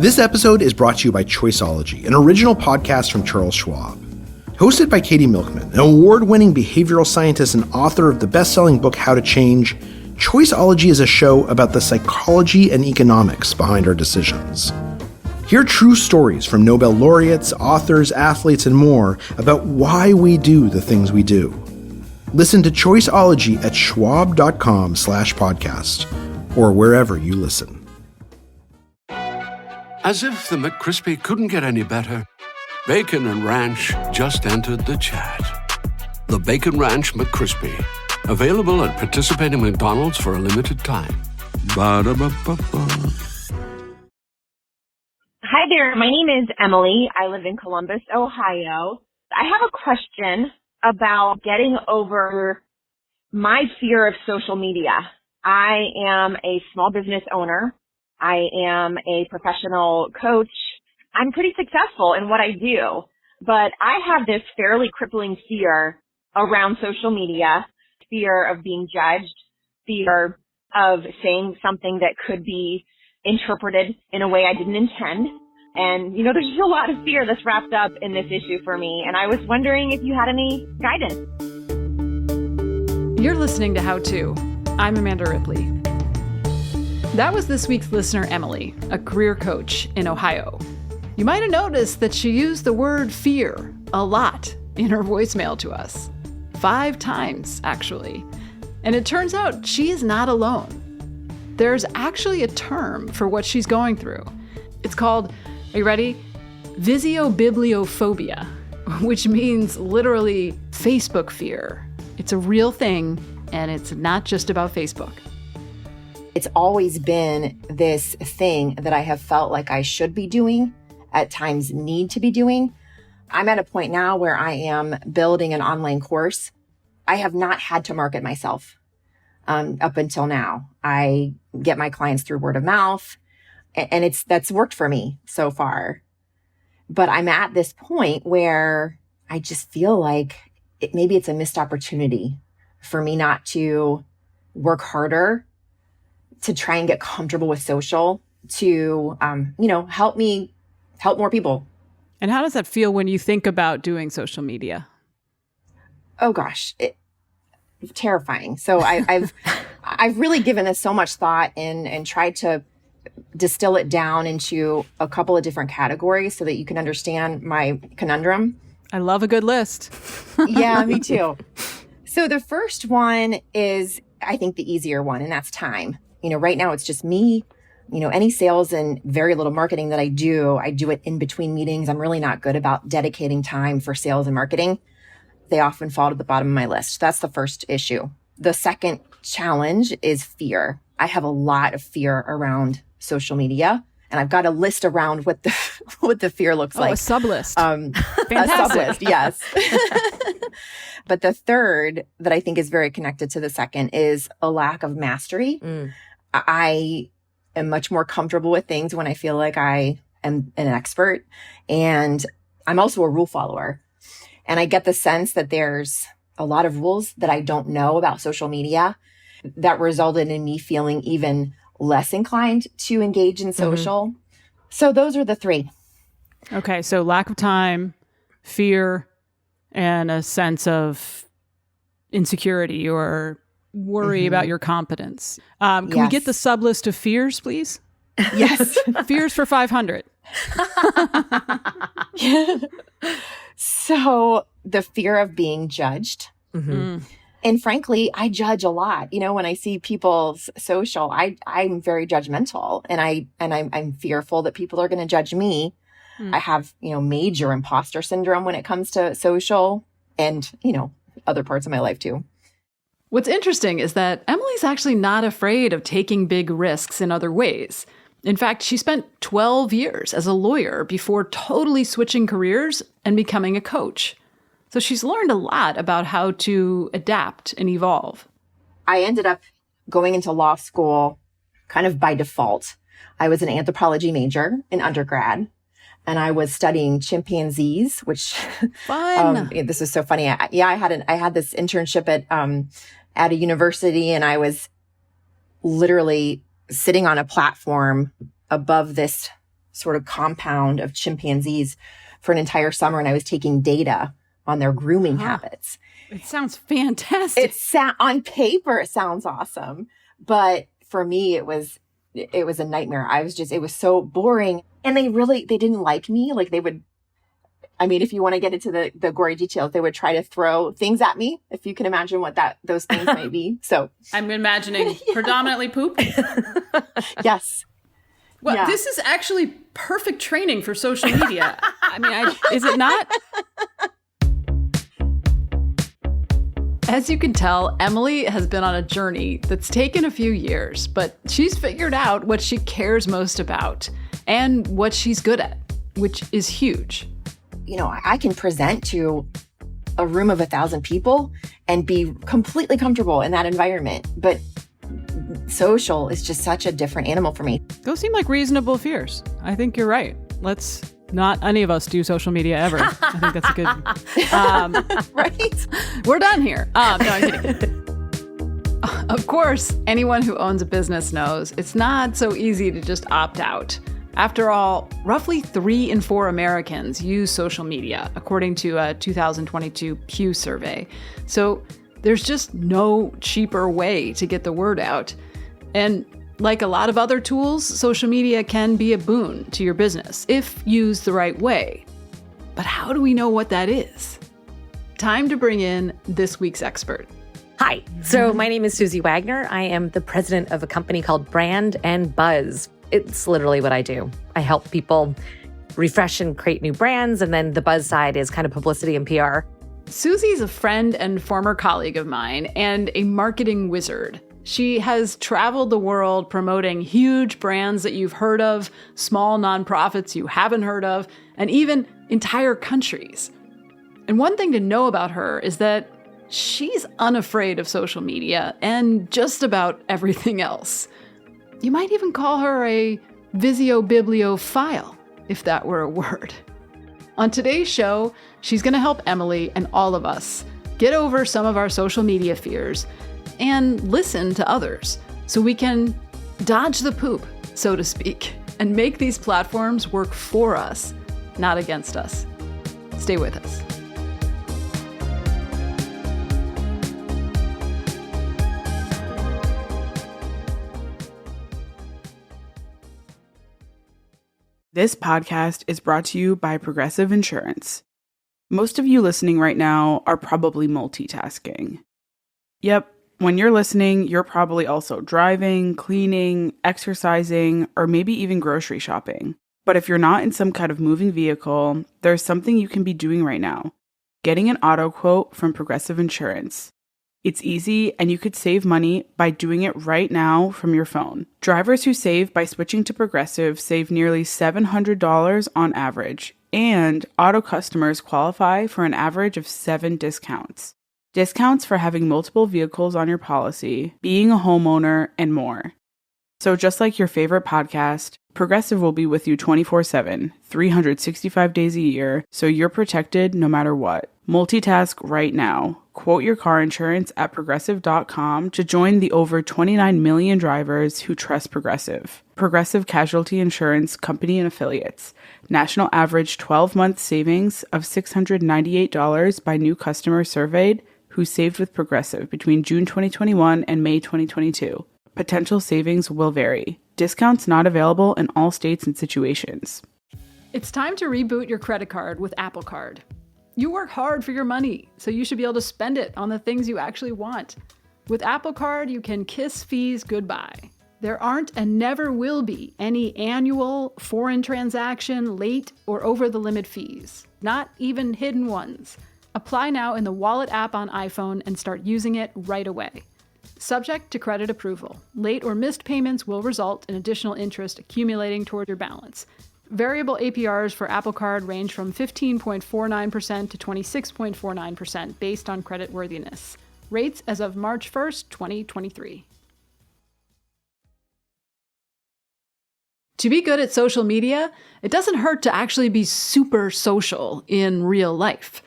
This episode is brought to you by Choiceology, an original podcast from Charles Schwab. Hosted by Katie Milkman, an award-winning behavioral scientist and author of the best-selling book How to Change, Choiceology is a show about the psychology and economics behind our decisions. Hear true stories from Nobel laureates, authors, athletes, and more about why we do the things we do. Listen to Choiceology at schwab.com/podcast or wherever you listen. As if the McCrispy couldn't get any better, Bacon and Ranch just entered the chat. The Bacon Ranch McCrispy, available at participating McDonald's for a limited time. Ba-da-ba-ba-ba. Hi there, my name is Emily. I live in Columbus, Ohio. I have a question about getting over my fear of social media. I am a small business owner. I am a professional coach. I'm pretty successful in what I do, but I have this fairly crippling fear around social media, fear of being judged, fear of saying something that could be interpreted in a way I didn't intend. And, there's just a lot of fear that's wrapped up in this issue for me. And I was wondering if you had any guidance. You're listening to How To. I'm Amanda Ripley. That was this week's listener, Emily, a career coach in Ohio. You might have noticed that she used the word fear a lot in her voicemail to us. 5 times, actually. And it turns out she is not alone. There's actually a term for what she's going through. It's called, are you ready? Visiobibliophobia, which means literally Facebook fear. It's a real thing, and it's not just about Facebook. It's always been this thing that I have felt like I should be doing, at times need to be doing. I'm at a point now where I am building an online course. I have not had to market myself up until now. I get my clients through word of mouth, and that's worked for me so far. But I'm at this point where I just feel like maybe it's a missed opportunity for me not to work harder to try and get comfortable with social, to, help more people. And how does that feel when you think about doing social media? Oh gosh, terrifying. So I've really given this so much thought and tried to distill it down into a couple of different categories so that you can understand my conundrum. I love a good list. Yeah, me too. So the first one is, I think, the easier one, and that's time. Right now it's just me. Any sales and very little marketing that I do it in between meetings. I'm really not good about dedicating time for sales and marketing. They often fall to the bottom of my list. That's the first issue. The second challenge is fear. I have a lot of fear around social media, and I've got a list around what the fear looks like. A sub-list. Fantastic. A sub-list, yes. But the third that I think is very connected to the second is a lack of mastery. I am much more comfortable with things when I feel like I am an expert. And I'm also a rule follower. And I get the sense that there's a lot of rules that I don't know about social media that resulted in me feeling even less inclined to engage in social. Mm-hmm. So those are the 3. Okay, so lack of time, fear, and a sense of insecurity or worry about your competence. Can we get the sub list of fears, please? Yes. Fears for 500. So the fear of being judged. Mm-hmm. And frankly, I judge a lot. When I see people's social, I'm very judgmental, and I'm fearful that people are going to judge me. I have, major imposter syndrome when it comes to social and, other parts of my life too. What's interesting is that Emily's actually not afraid of taking big risks in other ways. In fact, she spent 12 years as a lawyer before totally switching careers and becoming a coach. So she's learned a lot about how to adapt and evolve. I ended up going into law school kind of by default. I was an anthropology major in undergrad, and I was studying chimpanzees, which fun. This is so funny. I had this internship at a university, and I was literally sitting on a platform above this sort of compound of chimpanzees for an entire summer, and I was taking data on their grooming habits. It sounds fantastic. On paper, it sounds awesome. But for me, it was a nightmare. It was so boring. And they didn't like me. Like if you want to get into the gory details, they would try to throw things at me, if you can imagine what those things may be. So I'm imagining predominantly poop. Yes. Well, yeah. This is actually perfect training for social media. Is it not? As you can tell, Emily has been on a journey that's taken a few years, but she's figured out what she cares most about and what she's good at, which is huge. I can present to a room of 1,000 people and be completely comfortable in that environment. But social is just such a different animal for me. Those seem like reasonable fears. I think you're right. Let's not any of us do social media ever. I think that's a good... Right? We're done here. No, I'm kidding. Of course, anyone who owns a business knows it's not so easy to just opt out. After all, roughly 3 in 4 Americans use social media, according to a 2022 Pew survey. So there's just no cheaper way to get the word out. And like a lot of other tools, social media can be a boon to your business if used the right way. But how do we know what that is? Time to bring in this week's expert. Hi. So my name is Susie Wagner. I am the president of a company called Brand and Buzz. It's literally what I do. I help people refresh and create new brands. And then the buzz side is kind of publicity and PR. Susie's a friend and former colleague of mine and a marketing wizard. She has traveled the world promoting huge brands that you've heard of, small nonprofits you haven't heard of, and even entire countries. And one thing to know about her is that she's unafraid of social media and just about everything else. You might even call her a visio-bibliophile, if that were a word. On today's show, she's going to help Emily and all of us get over some of our social media fears and listen to others so we can dodge the poop, so to speak, and make these platforms work for us, not against us. Stay with us. This podcast is brought to you by Progressive Insurance. Most of you listening right now are probably multitasking. Yep, when you're listening, you're probably also driving, cleaning, exercising, or maybe even grocery shopping. But if you're not in some kind of moving vehicle, there's something you can be doing right now. Getting an auto quote from Progressive Insurance. It's easy, and you could save money by doing it right now from your phone. Drivers who save by switching to Progressive save nearly $700 on average, and auto customers qualify for an average of 7 discounts. Discounts for having multiple vehicles on your policy, being a homeowner, and more. So just like your favorite podcast, Progressive will be with you 24/7, 365 days a year, so you're protected no matter what. Multitask right now. Quote your car insurance at Progressive.com to join the over 29 million drivers who trust Progressive. Progressive Casualty Insurance Company and Affiliates. National average 12-month savings of $698 by new customers surveyed who saved with Progressive between June 2021 and May 2022. Potential savings will vary. Discounts not available in all states and situations. It's time to reboot your credit card with Apple Card. You work hard for your money, so you should be able to spend it on the things you actually want. With Apple Card, you can kiss fees goodbye. There aren't and never will be any annual, foreign transaction, late, or over-the-limit fees. Not even hidden ones. Apply now in the Wallet app on iPhone and start using it right away. Subject to credit approval. Late or missed payments will result in additional interest accumulating toward your balance. Variable APRs for Apple Card range from 15.49% to 26.49% based on creditworthiness. Rates as of March 1st, 2023. To be good at social media, it doesn't hurt to actually be super social in real life,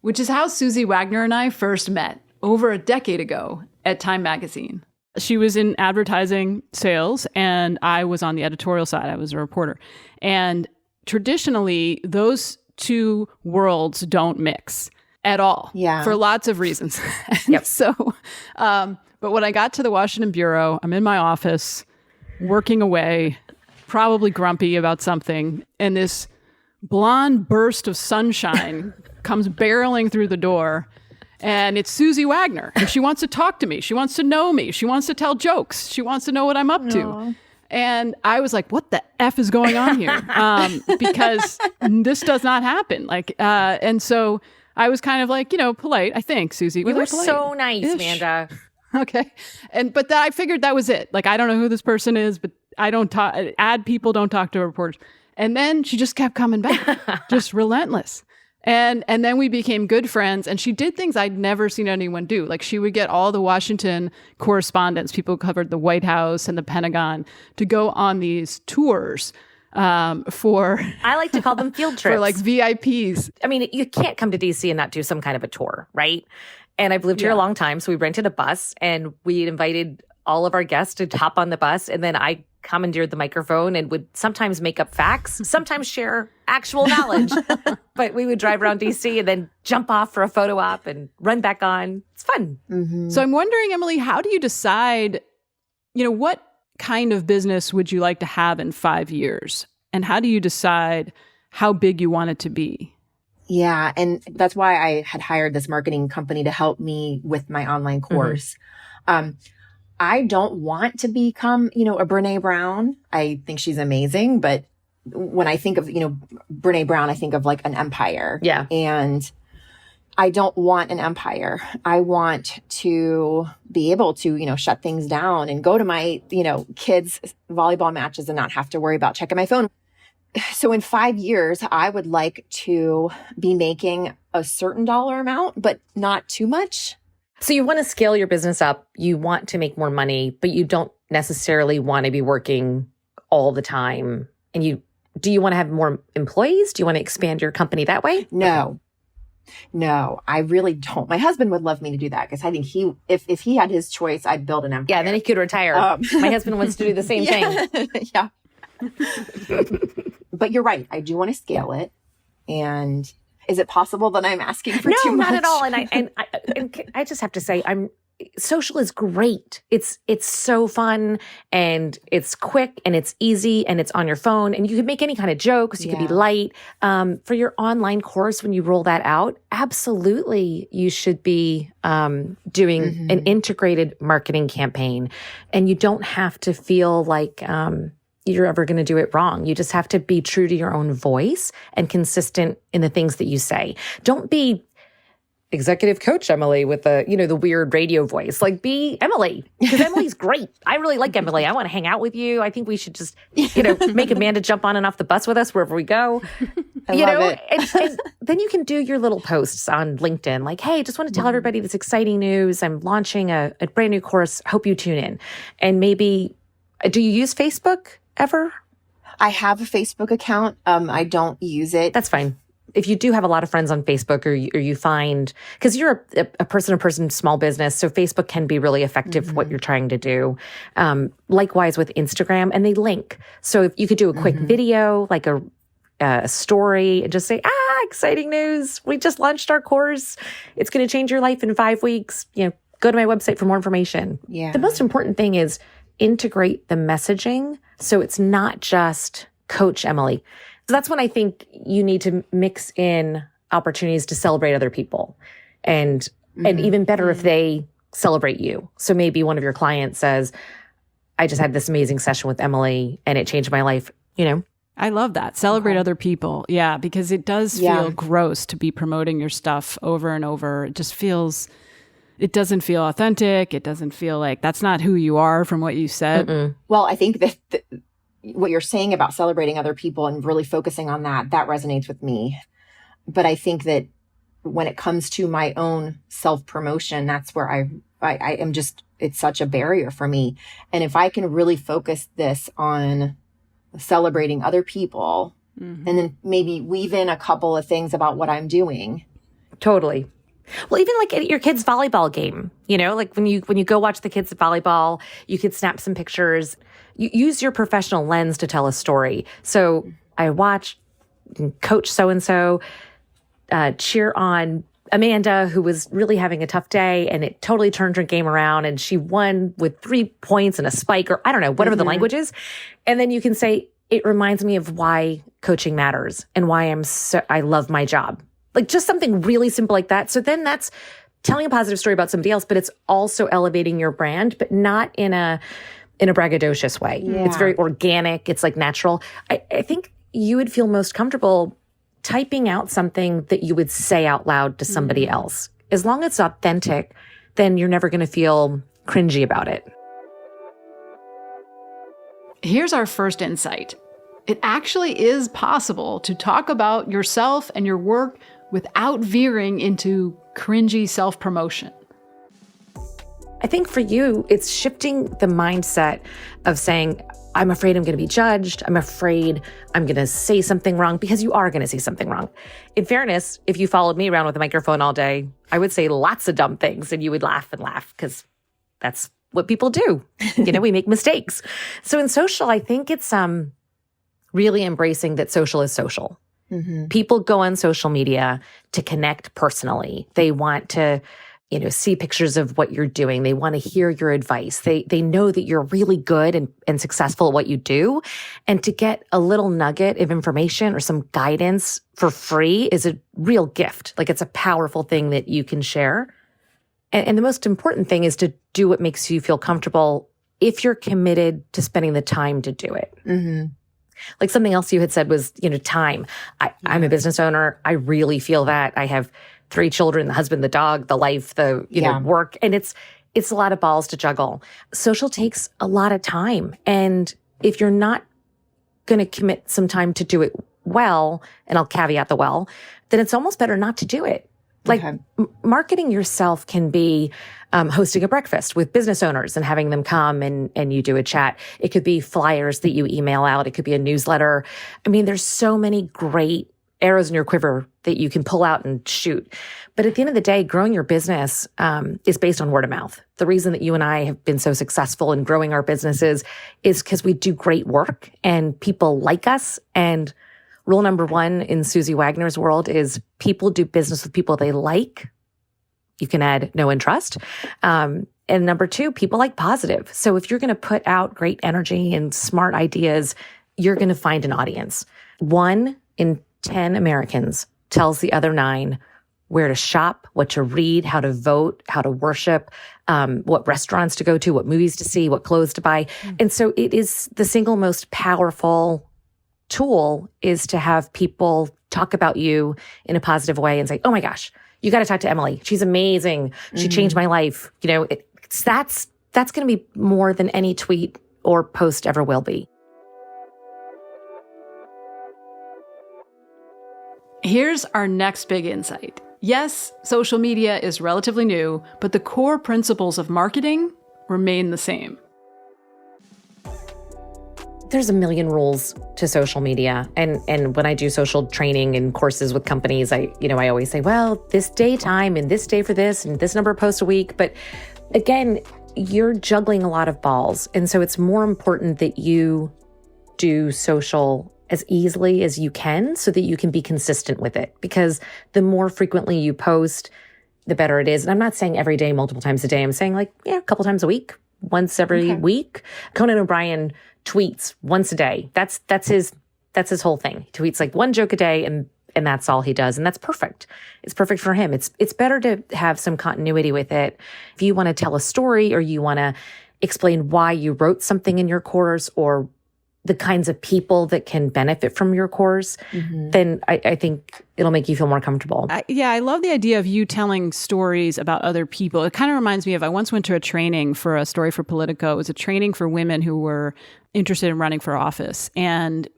which is how Susie Wagner and I first met over a decade ago at Time Magazine. She was in advertising sales and I was on the editorial side. I was a reporter. And traditionally, those two worlds don't mix at all. Yeah. For lots of reasons. Yep. So, but when I got to the Washington Bureau, I'm in my office working away, probably grumpy about something. And this blonde burst of sunshine comes barreling through the door. And it's Susie Wagner. And she wants to talk to me. She wants to know me. She wants to tell jokes. She wants to know what I'm up to. And I was like, what the F is going on here? Because this does not happen. And so I was kind of like, polite, I think, Susie. You were polite? so nice, Ish. Amanda. Okay. But I figured that was it. Like, I don't know who this person is, but I don't talk, ad people don't talk to reporters. And then she just kept coming back, just relentless. And then we became good friends, and she did things I'd never seen anyone do. Like, she would get all the Washington correspondents, people who covered the White House and the Pentagon, to go on these tours for... I like to call them field trips. For like VIPs. I mean, you can't come to DC and not do some kind of a tour, right? And I've lived here a long time, so we rented a bus, and we invited all of our guests to hop on the bus, and then I commandeered the microphone and would sometimes make up facts, sometimes share actual knowledge. But we would drive around DC and then jump off for a photo op and run back on. It's fun. Mm-hmm. So I'm wondering, Emily, how do you decide, what kind of business would you like to have in 5 years? And how do you decide how big you want it to be? Yeah. And that's why I had hired this marketing company to help me with my online course. I don't want to become, a Brene Brown. I think she's amazing. But when I think of, Brene Brown, I think of like an empire. Yeah. And I don't want an empire. I want to be able to, shut things down and go to my, kids' volleyball matches and not have to worry about checking my phone. So in 5 years, I would like to be making a certain dollar amount, but not too much. So you want to scale your business up. You want to make more money, but you don't necessarily want to be working all the time. And do you want to have more employees? Do you want to expand your company that way? No, I really don't. My husband would love me to do that because I think if he had his choice, I'd build an empire. Yeah, then he could retire. My husband wants to do the same thing. Yeah. But you're right. I do want to scale it. And is it possible that I'm asking for too much? No, not at all. And I just have to say, social is great. It's so fun and it's quick and it's easy and it's on your phone and you can make any kind of jokes. You can be light. For your online course, when you roll that out, absolutely you should be doing an integrated marketing campaign, and you don't have to feel like you're ever going to do it wrong. You just have to be true to your own voice and consistent in the things that you say. Don't be executive coach Emily with the weird radio voice. Like, be Emily, because Emily's great. I really like Emily. I want to hang out with you. I think we should just, make Amanda jump on and off the bus with us wherever we go. I love it. And then you can do your little posts on LinkedIn. Like, hey, just want to tell everybody this exciting news. I'm launching a brand new course. Hope you tune in. And maybe, do you use Facebook ever? I have a Facebook account. I don't use it. That's fine. If you do have a lot of friends on Facebook, or you find, because you're a person-to-person small business, so Facebook can be really effective for what you're trying to do. Likewise with Instagram, and they link. So if you could do a quick video, like a story, and just say, exciting news. We just launched our course. It's going to change your life in 5 weeks. Go to my website for more information. Yeah. The most important thing is integrate the messaging. So it's not just Coach Emily. So that's when I think you need to mix in opportunities to celebrate other people. And even better if they celebrate you. So maybe one of your clients says, I just had this amazing session with Emily and it changed my life, I love that. Celebrate other people. Yeah, because it does feel gross to be promoting your stuff over and over. It doesn't feel authentic. It doesn't feel like that's not who you are from what you said. Well, I think that what you're saying about celebrating other people and really focusing on that resonates with me. But I think that when it comes to my own self-promotion, that's where I am just, it's such a barrier for me. And if I can really focus this on celebrating other people and then maybe weave in a couple of things about what I'm doing. Totally. Well, even like at your kid's volleyball game, like when you go watch the kids at volleyball, you could snap some pictures. You use your professional lens to tell a story. So I watched Coach so-and-so cheer on Amanda, who was really having a tough day, and it totally turned her game around, and she won with 3 points and a spike, or I don't know, whatever the language is. And then you can say, it reminds me of why coaching matters and why I love my job. Like just something really simple like that. So then that's telling a positive story about somebody else, but it's also elevating your brand, but not in a braggadocious way. Yeah. It's very organic. It's like natural. I think you would feel most comfortable typing out something that you would say out loud to somebody else. As long as it's authentic, then you're never going to feel cringy about it. Here's our first insight. It actually is possible to talk about yourself and your work without veering into cringy self-promotion. I think for you, it's shifting the mindset of saying, I'm afraid I'm going to be judged. I'm afraid I'm going to say something wrong, because you are going to say something wrong. In fairness, if you followed me around with a microphone all day, I would say lots of dumb things and you would laugh and laugh, because that's what people do. We make mistakes. So in social, I think it's really embracing that social is social. Mm-hmm. People go on social media to connect personally. They want to, see pictures of what you're doing. They want to hear your advice. They know that you're really good and successful at what you do. And to get a little nugget of information or some guidance for free is a real gift. Like it's a powerful thing that you can share. And the most important thing is to do what makes you feel comfortable if you're committed to spending the time to do it. Mm-hmm. Like something else you had said was, time. I'm a business owner. I really feel that. I have 3 children, the husband, the dog, the life, the work. And it's a lot of balls to juggle. Social takes a lot of time. And if you're not going to commit some time to do it well, and I'll caveat the well, then it's almost better not to do it. Like marketing yourself can be hosting a breakfast with business owners and having them come and you do a chat. It could be flyers that you email out. It could be a newsletter. I mean, there's so many great arrows in your quiver that you can pull out and shoot. But at the end of the day, growing your business is based on word of mouth. The reason that you and I have been so successful in growing our businesses is because we do great work and people like us. And rule number 1 in Susie Wagner's world is people do business with people they like. You can add know and trust. And number 2, people like positive. So if you're going to put out great energy and smart ideas, you're going to find an audience. 1 in 10 Americans tells the other 9 where to shop, what to read, how to vote, how to worship, what restaurants to go to, what movies to see, what clothes to buy. And so it is the single most powerful tool is to have people talk about you in a positive way and say, oh my gosh, you got to talk to Emily. She's amazing. She changed my life. That's going to be more than any tweet or post ever will be. Here's our next big insight. Yes, social media is relatively new, but the core principles of marketing remain the same. There's a million rules to social media. And when I do social training and courses with companies, I always say, well, this day time and this day for this and this number of posts a week. But again, you're juggling a lot of balls. And so it's more important that you do social as easily as you can so that you can be consistent with it. Because the more frequently you post, the better it is. And I'm not saying every day, multiple times a day. I'm saying a couple times a week, once every week. Conan O'Brien tweets once a day. That's his whole thing. He tweets like 1 joke a day and that's all he does. And that's perfect. It's perfect for him. It's better to have some continuity with it. If you want to tell a story or you want to explain why you wrote something in your course or the kinds of people that can benefit from your course, then I think it'll make you feel more comfortable. I love the idea of you telling stories about other people. It kind of reminds me of, I once went to a training for a story for Politico. It was a training for women who were interested in running for office. And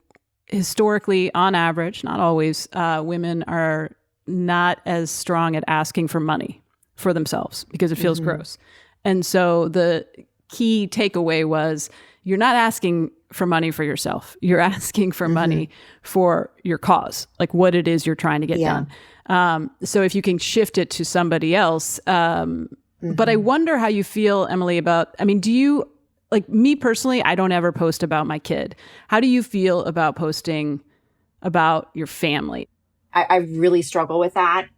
historically, on average, not always, women are not as strong at asking for money for themselves because it feels gross. And so the key takeaway was, you're not asking for money for yourself. You're asking for money for your cause, like what it is you're trying to get done. So if you can shift it to somebody else. But I wonder how you feel, Emily, about, I mean, do you, like me personally, I don't ever post about my kid. How do you feel about posting about your family? I really struggle with that.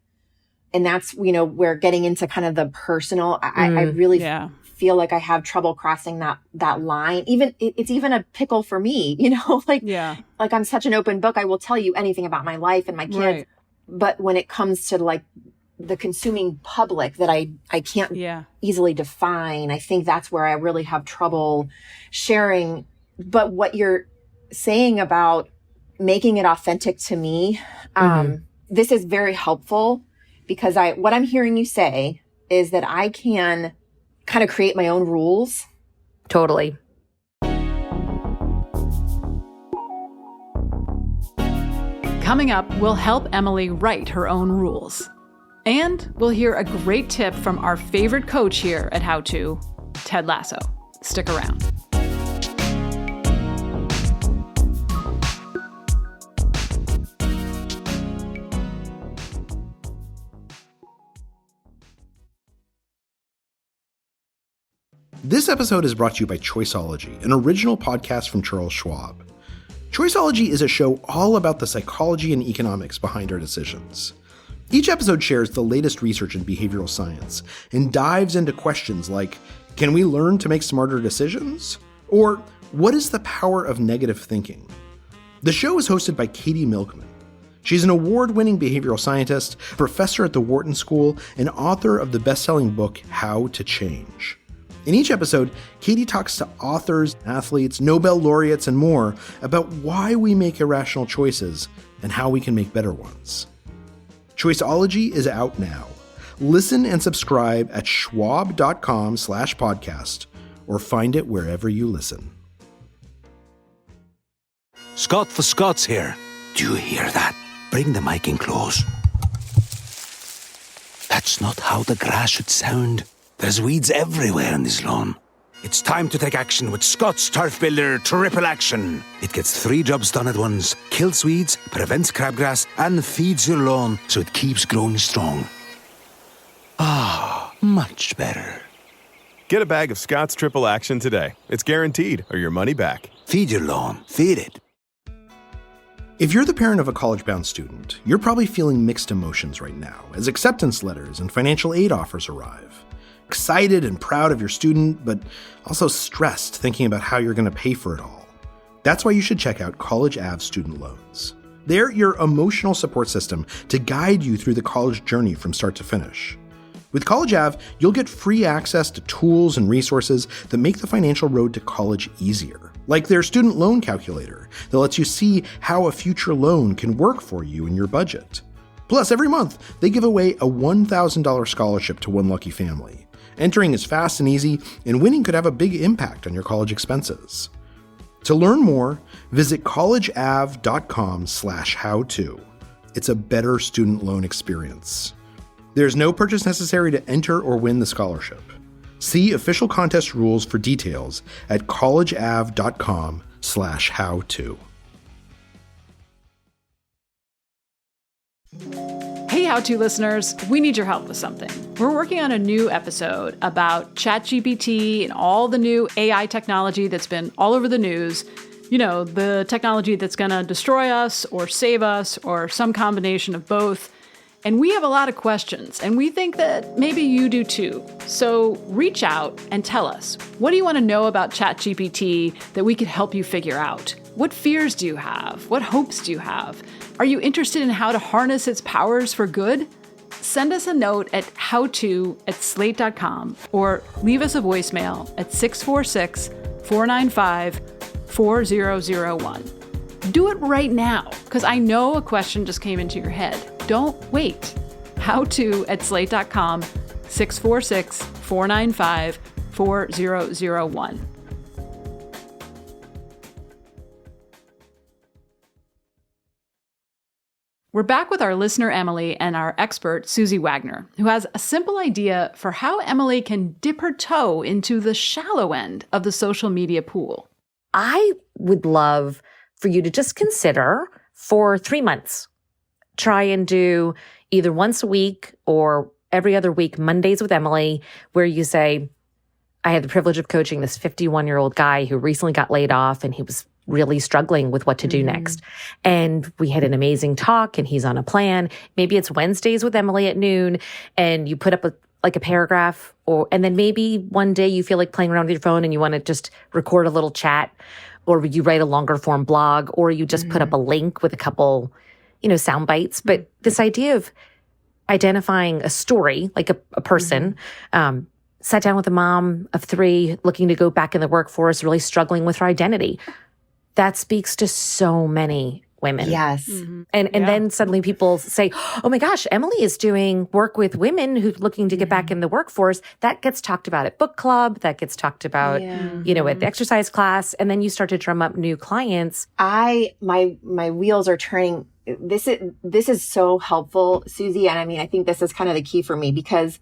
And that's, we're getting into kind of the personal. I really feel like I have trouble crossing that line. It's even a pickle for me, like I'm such an open book. I will tell you anything about my life and my kids. Right. But when it comes to like the consuming public that I can't easily define, I think that's where I really have trouble sharing. But what you're saying about making it authentic to me, this is very helpful, because what I'm hearing you say is that I can kind of create my own rules. Totally. Coming up, we'll help Emily write her own rules. And we'll hear a great tip from our favorite coach here at How To, Ted Lasso. Stick around. This episode is brought to you by Choiceology, an original podcast from Charles Schwab. Choiceology is a show all about the psychology and economics behind our decisions. Each episode shares the latest research in behavioral science and dives into questions like, can we learn to make smarter decisions? Or what is the power of negative thinking? The show is hosted by Katie Milkman. She's an award-winning behavioral scientist, professor at the Wharton School, and author of the best-selling book, How to Change. In each episode, Katie talks to authors, athletes, Nobel laureates, and more about why we make irrational choices and how we can make better ones. Choiceology is out now. Listen and subscribe at schwab.com/podcast or find it wherever you listen. Scott for Scots here. Do you hear that? Bring the mic in close. That's not how the grass should sound. There's weeds everywhere in this lawn. It's time to take action with Scott's Turf Builder Triple Action. It gets 3 jobs done at once. Kills weeds, prevents crabgrass, and feeds your lawn so it keeps growing strong. Ah, much better. Get a bag of Scott's Triple Action today. It's guaranteed, or your money back. Feed your lawn. Feed it. If you're the parent of a college-bound student, you're probably feeling mixed emotions right now as acceptance letters and financial aid offers arrive. Excited and proud of your student, but also stressed thinking about how you're going to pay for it all. That's why you should check out College Ave Student Loans. They're your emotional support system to guide you through the college journey from start to finish. With College Ave, you'll get free access to tools and resources that make the financial road to college easier, like their student loan calculator that lets you see how a future loan can work for you and your budget. Plus, every month, they give away a $1,000 scholarship to one lucky family. Entering is fast and easy, and winning could have a big impact on your college expenses. To learn more, visit collegeav.com/howto. It's a better student loan experience. There's no purchase necessary to enter or win the scholarship. See official contest rules for details at collegeav.com/howto. Hey, How To listeners, we need your help with something. We're working on a new episode about ChatGPT and all the new AI technology that's been all over the news. You know, the technology that's going to destroy us or save us or some combination of both. And we have a lot of questions, and we think that maybe you do too. So reach out and tell us, what do you want to know about ChatGPT that we could help you figure out? What fears do you have? What hopes do you have? Are you interested in how to harness its powers for good? Send us a note at howto@slate.com or leave us a voicemail at 646-495-4001. Do it right now, because I know a question just came into your head. Don't wait. howto@slate.com, 646-495-4001. We're back with our listener, Emily, and our expert, Susie Wagner, who has a simple idea for how Emily can dip her toe into the shallow end of the social media pool. I would love for you to just consider for 3 months. Try and do either once a week or every other week, Mondays with Emily, where you say, I had the privilege of coaching this 51-year-old guy who recently got laid off and he was really struggling with what to do next. And we had an amazing talk and he's on a plan. Maybe it's Wednesdays with Emily at noon and you put up a paragraph and then maybe one day you feel like playing around with your phone and you want to just record a little chat, or you write a longer form blog, or you just put up a link with a couple, sound bites. But this idea of identifying a story, like a person, sat down with a mom of 3 looking to go back in the workforce, really struggling with her identity. That speaks to so many women. Yes. And then suddenly people say, oh my gosh, Emily is doing work with women who's looking to get back in the workforce. That gets talked about at book club. That gets talked about, at the exercise class. And then you start to drum up new clients. My wheels are turning. This is so helpful, Susie. And I mean, I think this is kind of the key for me, because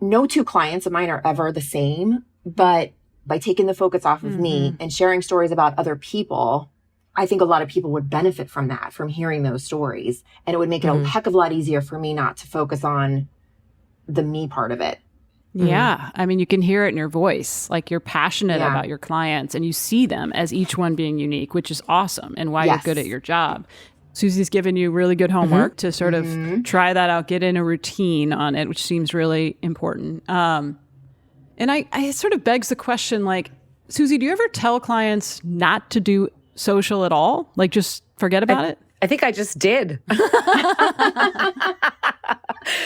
no 2 clients of mine are ever the same, but by taking the focus off of me and sharing stories about other people, I think a lot of people would benefit from that, from hearing those stories. And it would make it a heck of a lot easier for me not to focus on the me part of it. Yeah. I mean, you can hear it in your voice. Like, you're passionate about your clients and you see them as each one being unique, which is awesome and why you're good at your job. Susie's given you really good homework to sort of try that out, get in a routine on it, which seems really important. And I sort of begs the question, like, Susie, do you ever tell clients not to do social at all? Like, just forget about it? I think I just did.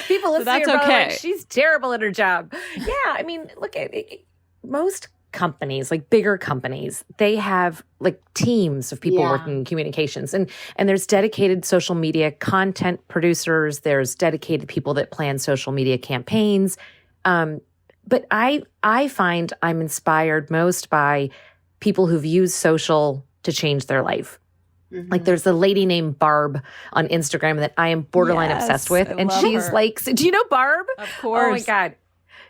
People listening, that's are okay. Like, she's terrible at her job. Yeah, I mean, look at it. Most companies, like bigger companies, they have like teams of people working in communications, and there's dedicated social media content producers. There's dedicated people that plan social media campaigns. But I find I'm inspired most by people who've used social to change their life. Like, there's a lady named Barb on Instagram that I am borderline obsessed with. And she's like, do you know Barb? Of course. Oh my God.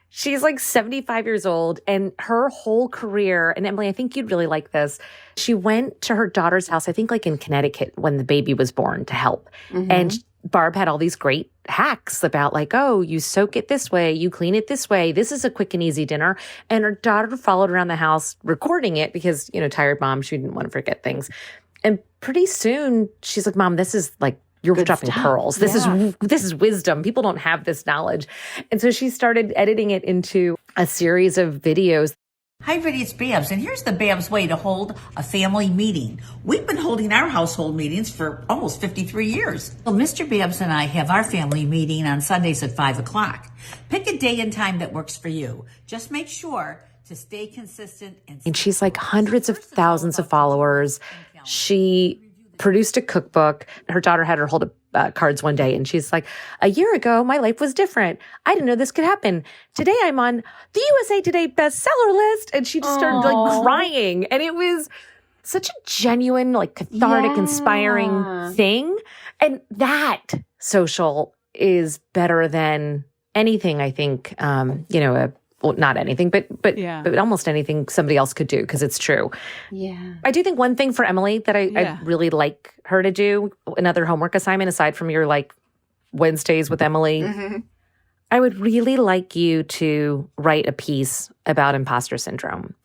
She's like 75 years old, and her whole career, and Emily, I think you'd really like this. She went to her daughter's house, I think like in Connecticut, when the baby was born, to help. And Barb had all these great hacks about like, oh, you soak it this way, you clean it this way. This is a quick and easy dinner. And her daughter followed around the house recording it because, tired mom, she didn't want to forget things. And pretty soon she's like, Mom, this is like, you're dropping pearls. This is wisdom. People don't have this knowledge. And so she started editing it into a series of videos. Hi, everybody, it's Babs, and here's the Babs way to hold a family meeting. We've been holding our household meetings for almost 53 years. Well, Mr. Babs and I have our family meeting on Sundays at 5 o'clock. Pick a day and time that works for you. Just make sure to stay consistent. And she's like hundreds of thousands of followers. She produced a cookbook. Her daughter had her hold up cards one day, and she's like, a year ago, my life was different. I didn't know this could happen. Today, I'm on the USA Today bestseller list. And she just started like crying. And it was such a genuine, like cathartic, inspiring thing. And that social is better than anything, I think, well, not anything, but almost anything somebody else could do, because it's true. Yeah. I do think one thing for Emily that I really like her to do, another homework assignment aside from your like Wednesdays with Emily, I would really like you to write a piece about imposter syndrome.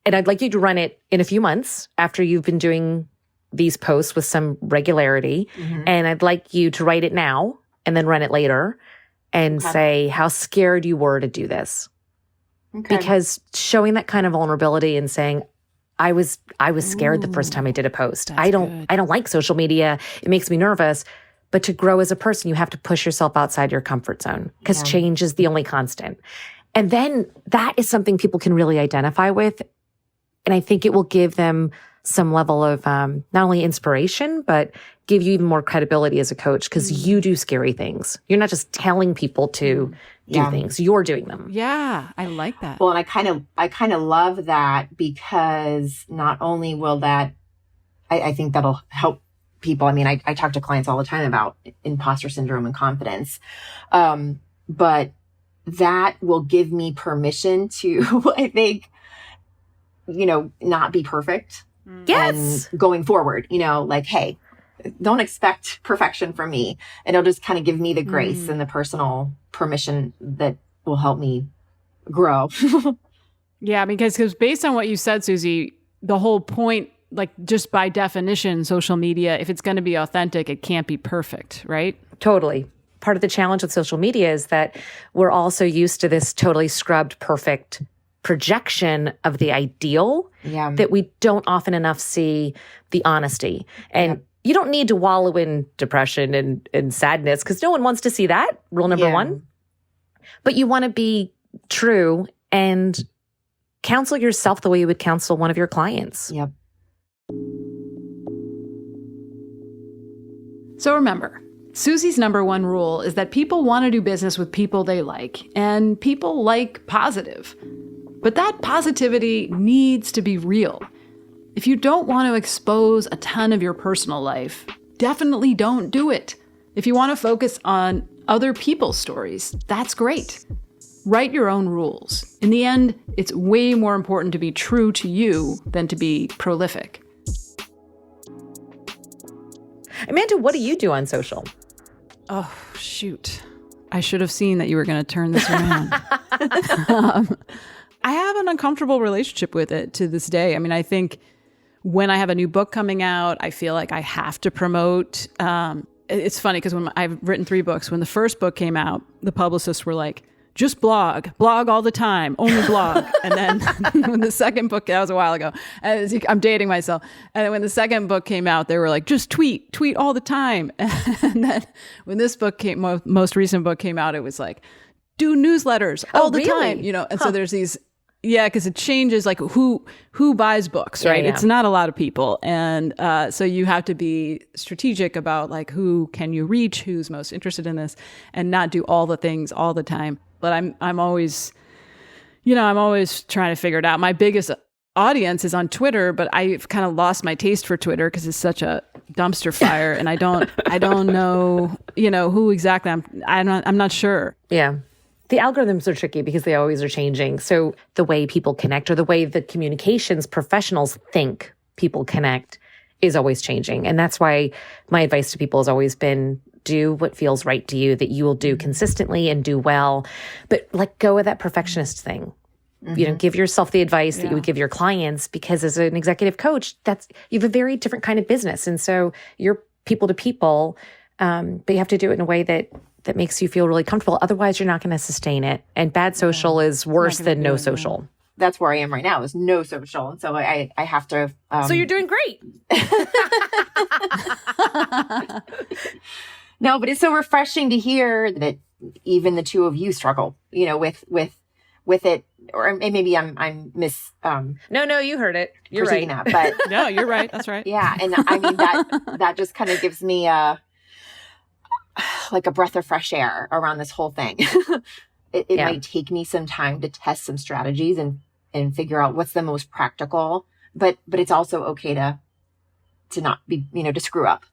And I'd like you to run it in a few months after you've been doing these posts with some regularity. And I'd like you to write it now and then run it later and say how scared you were to do this. Because showing that kind of vulnerability and saying, I was scared the first time I did a post. I don't like social media. It makes me nervous. But to grow as a person, you have to push yourself outside your comfort zone, because change is the only constant. And then that is something people can really identify with. And I think it will give them some level of not only inspiration, but give you even more credibility as a coach, because you do scary things. You're not just telling people to do things. You're doing them. Yeah, I like that. Well, and I kind of love that, because not only will that, I think that'll help people. I mean, I talk to clients all the time about imposter syndrome and confidence. But that will give me permission to, I think, not be perfect Yes. And going forward, like, hey, don't expect perfection from me. And it'll just kind of give me the grace and the personal permission that will help me grow. Yeah, because based on what you said, Susie, the whole point, like just by definition, social media, if it's going to be authentic, it can't be perfect, right? Totally. Part of the challenge with social media is that we're also used to this totally scrubbed, perfect projection of the ideal that we don't often enough see the honesty. And you don't need to wallow in depression and sadness because no one wants to see that, rule number one. But you want to be true and counsel yourself the way you would counsel one of your clients. Yep. So remember, Susie's number one rule is that people want to do business with people they like, and people like positive. But that positivity needs to be real. If you don't want to expose a ton of your personal life, definitely don't do it. If you want to focus on other people's stories, that's great. Write your own rules. In the end, it's way more important to be true to you than to be prolific. Amanda, what do you do on social? Oh, shoot. I should have seen that you were going to turn this around. I have an uncomfortable relationship with it to this day. I mean, I think when I have a new book coming out, I feel like I have to promote. It's funny because when I've written 3 books, when the first book came out, the publicists were like, just blog all the time, only blog. And then when the second book, that was a while ago, I'm dating myself. And then when the second book came out, they were like, just tweet all the time. And then when this book most recent book came out, it was like, do newsletters all the time, And so there's these, because it changes like who buys books, right? It's not a lot of people. And so you have to be strategic about like who can you reach, who's most interested in this, and not do all the things all the time. But I'm always, I'm always trying to figure it out. My biggest audience is on Twitter, but I've kind of lost my taste for Twitter because it's such a dumpster fire, and I don't know, who exactly I'm not sure. Yeah. The algorithms are tricky because they always are changing. So the way people connect or the way the communications professionals think people connect is always changing. And that's why my advice to people has always been do what feels right to you, that you will do consistently and do well, but let go of that perfectionist thing. Give yourself the advice that you would give your clients, because as an executive coach, you have a very different kind of business. And so you're people to people, but you have to do it in a way that makes you feel really comfortable. Otherwise, you're not going to sustain it. And bad social is worse than no social. That's where I am right now, is no social. And so I have to. So you're doing great. No, but it's so refreshing to hear that even the two of you struggle, with it. Or maybe I'm No, you heard it. You're right. That, but no, you're right. That's right. Yeah, and I mean that just kind of gives me like a breath of fresh air around this whole thing. It might take me some time to test some strategies and figure out what's the most practical, but it's also okay to not be, to screw up.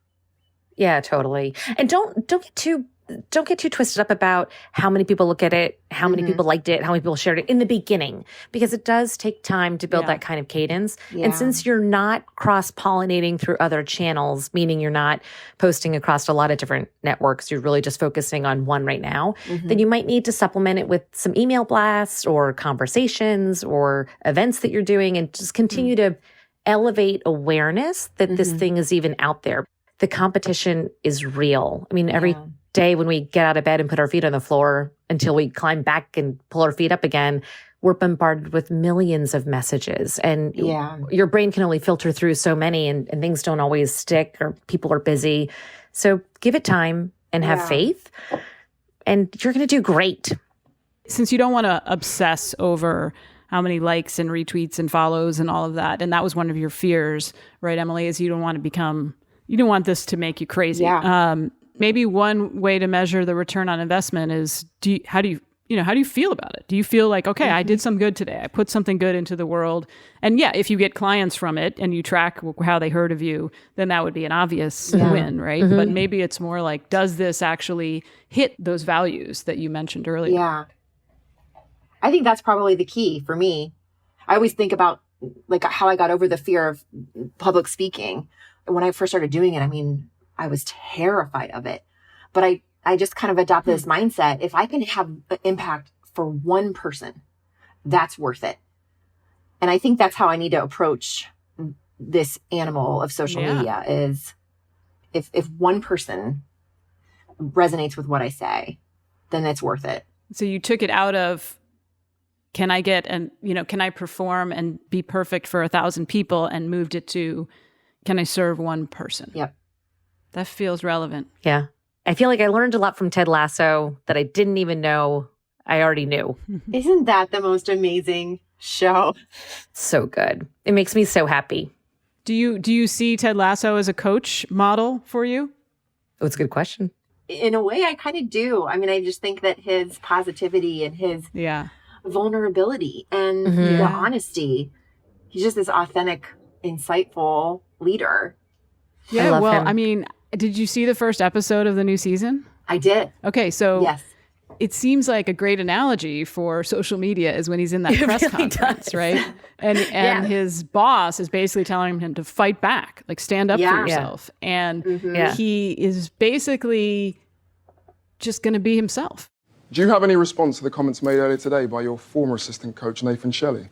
Yeah, totally. And don't get too twisted up about how many people look at it, how many people liked it, how many people shared it in the beginning, because it does take time to build that kind of cadence. Yeah. And since you're not cross-pollinating through other channels, meaning you're not posting across a lot of different networks, you're really just focusing on one right now, then you might need to supplement it with some email blasts or conversations or events that you're doing, and just continue to elevate awareness that this thing is even out there. The competition is real. I mean, every day when we get out of bed and put our feet on the floor until we climb back and pull our feet up again, we're bombarded with millions of messages. And your brain can only filter through so many, and things don't always stick, or people are busy. So give it time and have faith, and you're going to do great. Since you don't want to obsess over how many likes and retweets and follows and all of that, and that was one of your fears, right, Emily, is you don't want this to make you crazy. Yeah. Maybe one way to measure the return on investment is how do you feel about it? Do you feel like, okay, I did some good today. I put something good into the world. And if you get clients from it and you track how they heard of you, then that would be an obvious win, right? But maybe it's more like, does this actually hit those values that you mentioned earlier? Yeah. I think that's probably the key for me. I always think about like how I got over the fear of public speaking. When I first started doing it, I mean, I was terrified of it, but I just kind of adopted this mindset. If I can have an impact for one person, that's worth it. And I think that's how I need to approach this animal of social media is if one person resonates with what I say, then it's worth it. So you took it out of, can I perform and be perfect for 1,000 people, and moved it to, can I serve one person? Yep. That feels relevant. Yeah. I feel like I learned a lot from Ted Lasso that I didn't even know I already knew. Isn't that the most amazing show? So good. It makes me so happy. Do you see Ted Lasso as a coach model for you? Oh, it's a good question. In a way, I kind of do. I mean, I just think that his positivity and his vulnerability and the honesty, he's just this authentic, insightful leader. Yeah, I love well, him. I mean, did you see the first episode of the new season? I did. Okay, so yes. It seems like a great analogy for social media is when he's in that press conference, right? And his boss is basically telling him to fight back, like stand up for yourself. And he is basically just going to be himself. Do you have any response to the comments made earlier today by your former assistant coach, Nathan Shelley?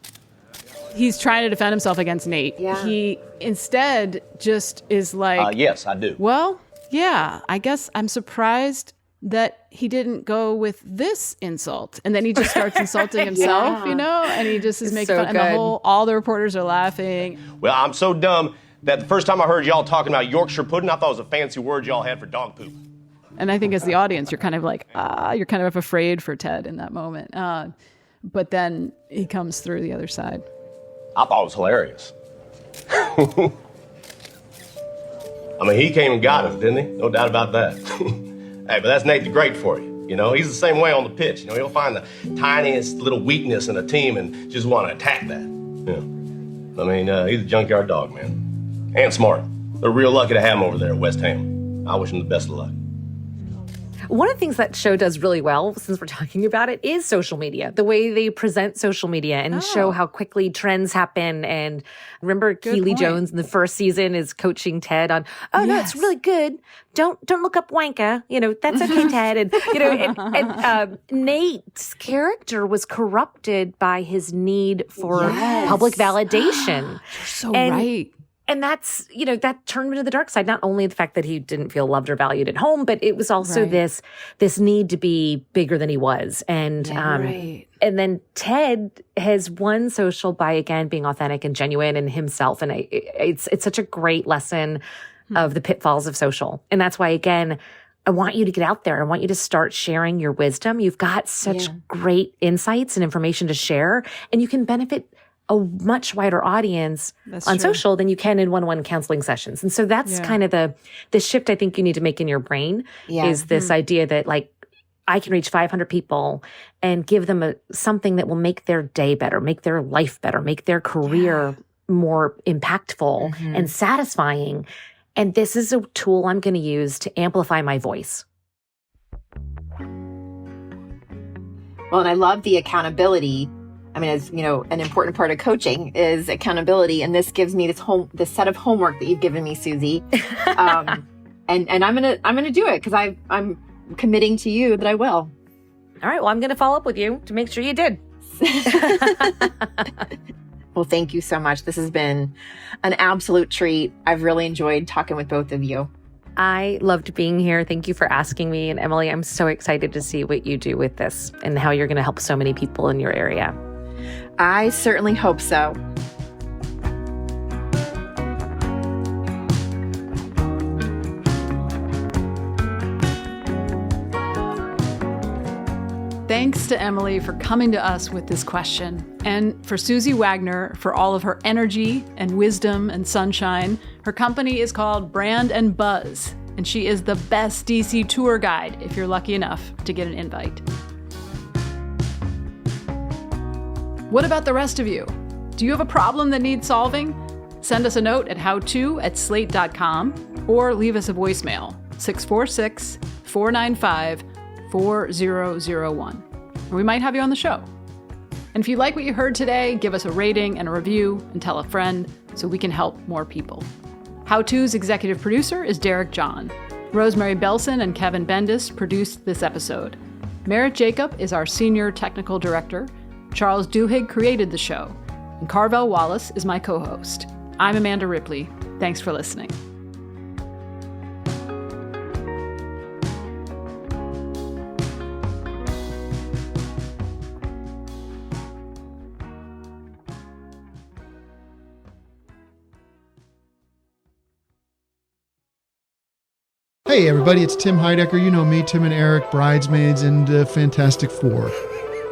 He's trying to defend himself against Nate. Yeah. He instead just is like, yes, I do. Well, yeah, I guess I'm surprised that he didn't go with this insult. And then he just starts insulting himself, and he just is making fun. Good. And all the reporters are laughing. Well, I'm so dumb that the first time I heard y'all talking about Yorkshire pudding, I thought it was a fancy word y'all had for dog poop. And I think as the audience, you're kind of like, you're kind of afraid for Ted in that moment. But then he comes through the other side. I thought it was hilarious. I mean, he came and got us, didn't he? No doubt about that. Hey, but that's Nate the Great for you. He's the same way on the pitch. He'll find the tiniest little weakness in a team and just want to attack that. I mean, he's a junkyard dog, man. And smart. They're real lucky to have him over there at West Ham. I wish him the best of luck. One of the things that show does really well, since we're talking about it, is social media. The way they present social media and show how quickly trends happen. And remember, Keely Jones in the first season is coaching Ted on, no, it's really good. Don't look up wanka. That's okay, Ted. And Nate's character was corrupted by his need for public validation. You're so right. And that's, that turned him into the dark side. Not only the fact that he didn't feel loved or valued at home, but it was also this need to be bigger than he was. And and then Ted has won social by, again, being authentic and genuine and himself. And it's such a great lesson of the pitfalls of social. And that's why, again, I want you to get out there. I want you to start sharing your wisdom. You've got such great insights and information to share, and you can benefit a much wider audience on social than you can in one-on-one counseling sessions. And so that's kind of the shift I think you need to make in your brain is this idea that, like, I can reach 500 people and give them something that will make their day better, make their life better, make their career more impactful and satisfying. And this is a tool I'm going to use to amplify my voice. Well, and I love the accountability. I mean, as you know, an important part of coaching is accountability, and this gives me this set of homework that you've given me, Susie. And I'm gonna do it because I'm committing to you that I will. All right. Well, I'm going to follow up with you to make sure you did. Well, thank you so much. This has been an absolute treat. I've really enjoyed talking with both of you. I loved being here. Thank you for asking me. And Emily, I'm so excited to see what you do with this and how you're going to help so many people in your area. I certainly hope so. Thanks to Emily for coming to us with this question, and for Susie Wagner for all of her energy and wisdom and sunshine. Her company is called Brand and Buzz, and she is the best DC tour guide if you're lucky enough to get an invite. What about the rest of you? Do you have a problem that needs solving? Send us a note at howto@slate.com or leave us a voicemail, 646-495-4001. We might have you on the show. And if you like what you heard today, give us a rating and a review and tell a friend so we can help more people. How To's executive producer is Derek John. Rosemary Belson and Kevin Bendis produced this episode. Merritt Jacob is our senior technical director. Charles Duhigg created the show. And Carvel Wallace is my co-host. I'm Amanda Ripley. Thanks for listening. Hey everybody, it's Tim Heidecker. You know me, Tim and Eric, Bridesmaids, and Fantastic Four.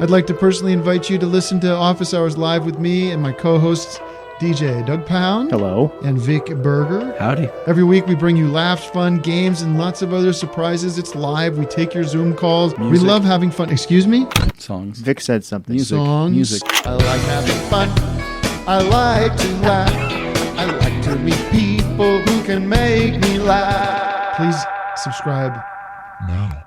I'd like to personally invite you to listen to Office Hours Live with me and my co-hosts, DJ Doug Pound. Hello. And Vic Berger. Howdy. Every week we bring you laughs, fun, games, and lots of other surprises. It's live. We take your Zoom calls. Music. We love having fun. Excuse me? Songs. Vic said something. Songs. Music. I like having fun. I like to laugh. I like to meet people who can make me laugh. Please subscribe now.